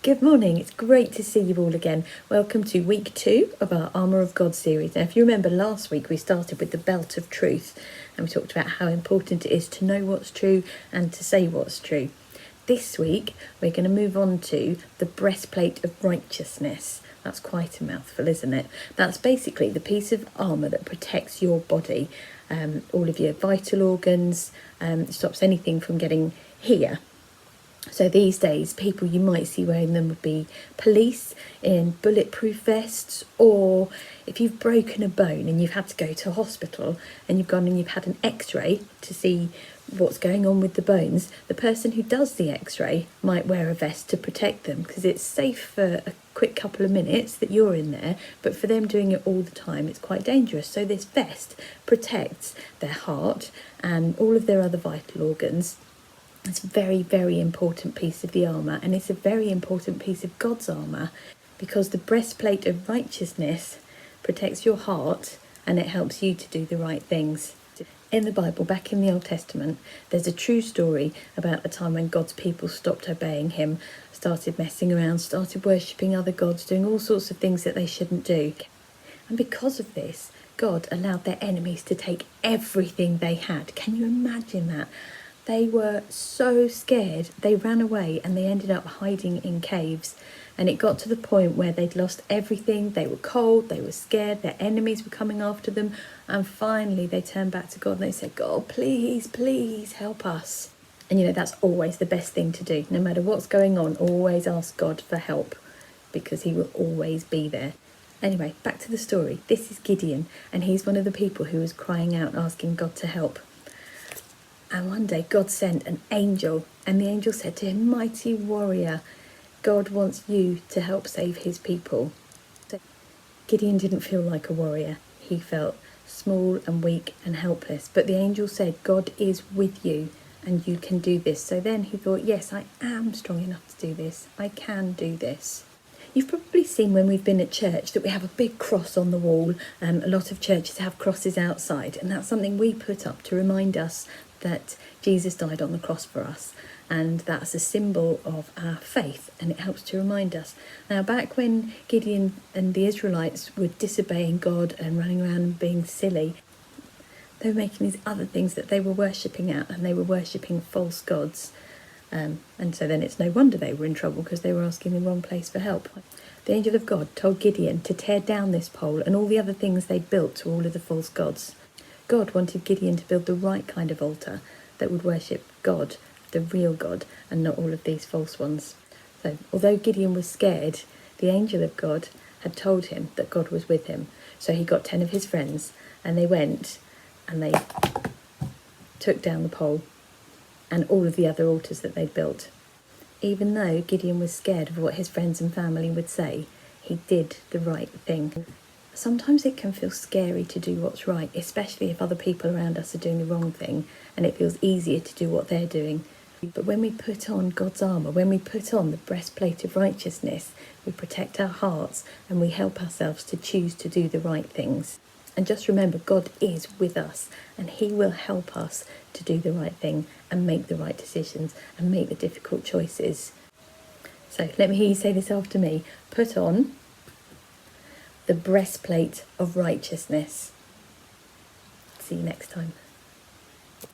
Good morning, it's great to see you all again. Welcome to week 2 of our Armour of God series. Now, if you remember last week, we started with the belt of truth and we talked about how important it is to know what's true and to say what's true. This week, we're going to move on to the breastplate of righteousness. That's quite a mouthful, isn't it? That's basically the piece of armour that protects your body, all of your vital organs, stops anything from getting here. So these days, people you might see wearing them would be police in bulletproof vests, or if you've broken a bone and you've had to go to a hospital and you've gone and you've had an x-ray to see what's going on with the bones, the person who does the x-ray might wear a vest to protect them because it's safe for a quick couple of minutes that you're in there, but for them doing it all the time, it's quite dangerous. So this vest protects their heart and all of their other vital organs. It's a very, very important piece of the armour, and it's a very important piece of God's armour because the breastplate of righteousness protects your heart and it helps you to do the right things. In the Bible, back in the Old Testament, there's a true story about the time when God's people stopped obeying him, started messing around, started worshipping other gods, doing all sorts of things that they shouldn't do. And because of this, God allowed their enemies to take everything they had. Can you imagine that? They were so scared, they ran away and they ended up hiding in caves. And it got to the point where they'd lost everything. They were cold, they were scared, their enemies were coming after them. And finally they turned back to God and they said, God, please, please help us. And you know, that's always the best thing to do. No matter what's going on, always ask God for help because he will always be there. Anyway, back to the story. This is Gideon and he's one of the people who was crying out, asking God to help. And one day God sent an angel, and the angel said to him, mighty warrior, God wants you to help save his people. So Gideon didn't feel like a warrior. He felt small and weak and helpless. But the angel said, God is with you and you can do this. So then he thought, yes, I am strong enough to do this. I can do this. You've probably seen when we've been at church that we have a big cross on the wall. A lot of churches have crosses outside, and that's something we put up to remind us that Jesus died on the cross for us, and that's a symbol of our faith, and it helps to remind us. Now, back when Gideon and the Israelites were disobeying God and running around and being silly, they were making these other things that they were worshipping at, and they were worshipping false gods. And so then it's no wonder they were in trouble because they were asking the wrong place for help. The angel of God told Gideon to tear down this pole and all the other things they built to all of the false gods. God wanted Gideon to build the right kind of altar that would worship God, the real God, and not all of these false ones. So although Gideon was scared, the angel of God had told him that God was with him. So he got 10 of his friends and they went and they took down the pole and all of the other altars that they'd built. Even though Gideon was scared of what his friends and family would say, he did the right thing. Sometimes it can feel scary to do what's right, especially if other people around us are doing the wrong thing, and it feels easier to do what they're doing. But when we put on God's armour, when we put on the breastplate of righteousness, we protect our hearts and we help ourselves to choose to do the right things. And just remember, God is with us and he will help us to do the right thing and make the right decisions and make the difficult choices. So let me hear you say this after me. Put on the breastplate of righteousness. See you next time.